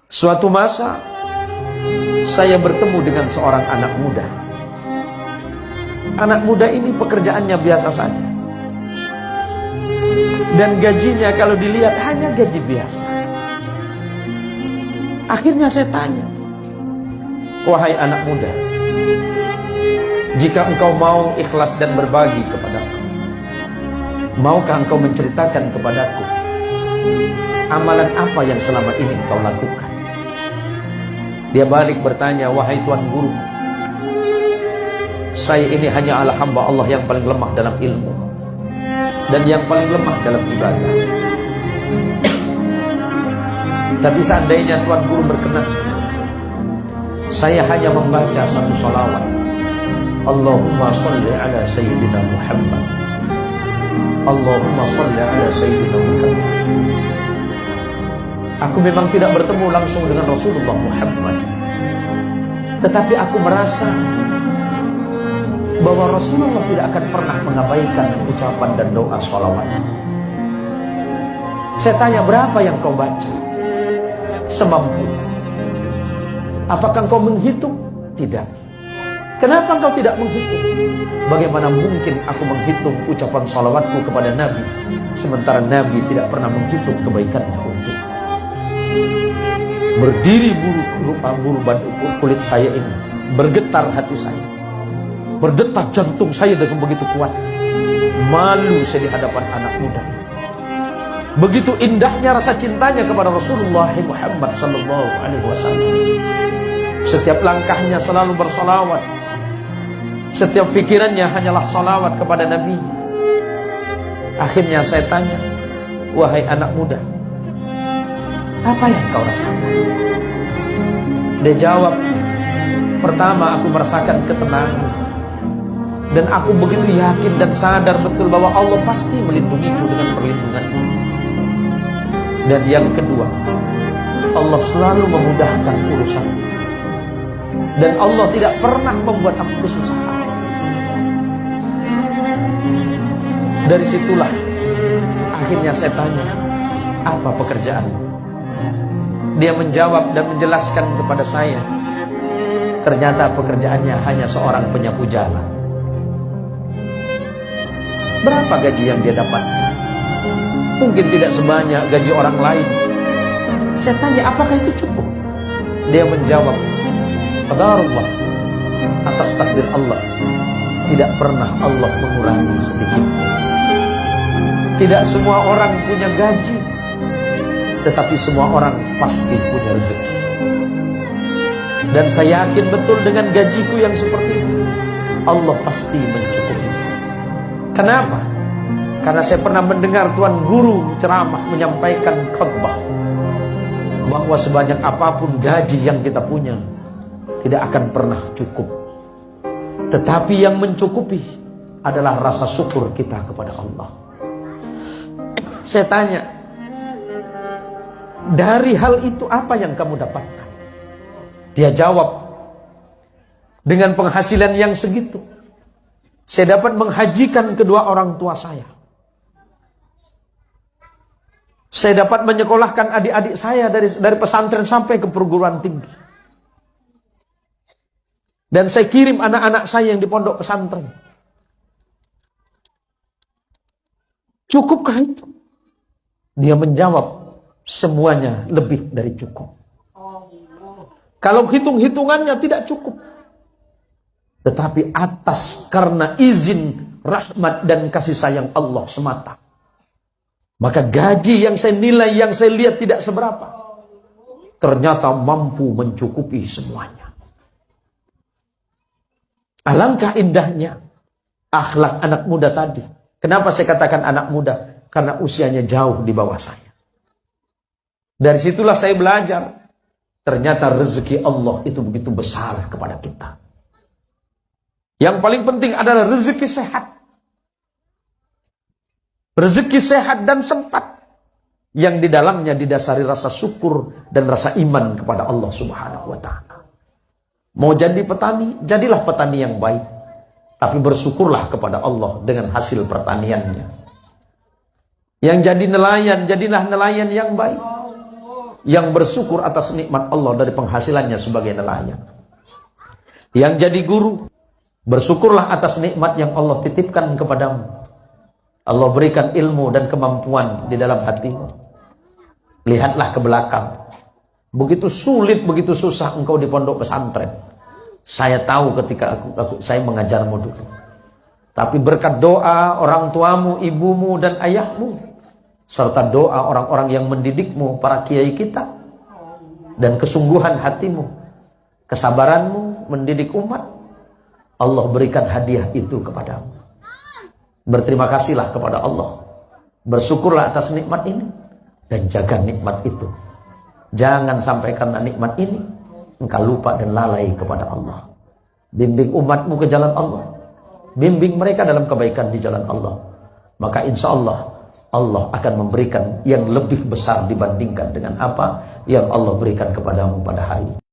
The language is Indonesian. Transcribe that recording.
Suatu masa saya bertemu dengan seorang anak muda. Anak muda ini pekerjaannya biasa saja, dan gajinya kalau dilihat hanya gaji biasa. Akhirnya saya tanya, "Wahai anak muda, jika engkau mau ikhlas dan berbagi kepadaku, maukah engkau menceritakan kepadaku amalan apa yang selama ini engkau lakukan?" Dia balik bertanya, "Wahai Tuan Guru, saya ini hanya hamba Allah yang paling lemah dalam ilmu dan yang paling lemah dalam ibadah. Tapi seandainya Tuan Guru berkenan, saya hanya membaca satu salawat, Allahumma salli ala Sayyidina Muhammad, Allahumma salli ala Sayyidina Muhammad. Aku memang tidak bertemu langsung dengan Rasulullah Muhammad, tetapi aku merasa bahwa Rasulullah tidak akan pernah mengabaikan ucapan dan doa salawat." Saya tanya, "Berapa yang kau baca?" "Semampu." "Apakah kau menghitung?" "Tidak." "Kenapa engkau tidak menghitung?" "Bagaimana mungkin aku menghitung ucapan salawatku kepada Nabi, sementara Nabi tidak pernah menghitung kebaikannya untuk." Berdiri bulu kulit saya ini, bergetar hati saya, berdetak jantung saya dengan begitu kuat. Malu saya di hadapan anak muda. Begitu indahnya rasa cintanya kepada Rasulullah Muhammad sallallahu alaihi wasallam. Setiap langkahnya selalu bersalawat. Setiap pikirannya hanyalah salawat kepada Nabi. Akhirnya saya tanya, "Wahai anak muda, apa yang kau rasakan?" Dia jawab, "Pertama, aku merasakan ketenangan, dan aku begitu yakin dan sadar betul bahwa Allah pasti melindungiku dengan perlindungannya. Dan yang kedua, Allah selalu memudahkan urusan, dan Allah tidak pernah membuat aku kesusahan." Dari situlah akhirnya saya tanya, "Apa pekerjaanmu?" Dia menjawab dan menjelaskan kepada saya, ternyata pekerjaannya hanya seorang penyapu jalan. Berapa gaji yang dia dapat? Mungkin tidak sebanyak gaji orang lain. Saya tanya, apakah itu cukup? Dia menjawab, qadarullah, atas takdir Allah, tidak pernah Allah mengurangi sedikit. Tidak semua orang punya gaji, tetapi semua orang pasti punya rezeki. Dan saya yakin betul dengan gajiku yang seperti itu, Allah pasti mencukupi. Kenapa? Karena saya pernah mendengar Tuan Guru ceramah menyampaikan khutbah bahwa sebanyak apapun gaji yang kita punya, tidak akan pernah cukup. Tetapi yang mencukupi adalah rasa syukur kita kepada Allah. Saya tanya, dari hal itu apa yang kamu dapatkan? Dia jawab, dengan penghasilan yang segitu, saya dapat menghajikan kedua orang tua saya. Saya dapat menyekolahkan adik-adik saya dari pesantren sampai ke perguruan tinggi. Dan saya kirim anak-anak saya yang di pondok pesantren. Cukupkah itu? Dia menjawab, semuanya lebih dari cukup. Kalau hitung-hitungannya tidak cukup. Tetapi atas karena izin, rahmat dan kasih sayang Allah semata, maka gaji yang saya nilai, yang saya lihat tidak seberapa, ternyata mampu mencukupi semuanya. Alangkah indahnya akhlak anak muda tadi. Kenapa saya katakan anak muda? Karena usianya jauh di bawah saya. Dari situlah saya belajar, ternyata rezeki Allah itu begitu besar kepada kita. Yang paling penting adalah rezeki sehat. Rezeki sehat dan sempat, yang di dalamnya didasari rasa syukur dan rasa iman kepada Allah Subhanahu wa ta'ala. Mau jadi petani, jadilah petani yang baik, tapi bersyukurlah kepada Allah dengan hasil pertaniannya. Yang jadi nelayan, jadilah nelayan yang baik. yang bersyukur atas nikmat Allah dari penghasilannya sebagai nelayan. Yang jadi guru, bersyukurlah atas nikmat yang Allah titipkan kepadamu. Allah berikan ilmu dan kemampuan di dalam hatimu. Lihatlah ke belakang. Begitu sulit, begitu susah engkau di pondok pesantren. Saya tahu ketika saya mengajarmu dulu. Tapi berkat doa orang tuamu, ibumu dan ayahmu, serta doa orang-orang yang mendidikmu, para kiai kita, dan kesungguhan hatimu, kesabaranmu mendidik umat, Allah berikan hadiah itu kepadamu. Berterima kasihlah kepada Allah. Bersyukurlah atas nikmat ini dan jaga nikmat itu. Jangan sampai karena nikmat ini engkau lupa dan lalai kepada Allah. Bimbing umatmu ke jalan Allah. Bimbing mereka dalam kebaikan di jalan Allah. Maka insya Allah Allah akan memberikan yang lebih besar dibandingkan dengan apa yang Allah berikan kepadamu pada hari ini.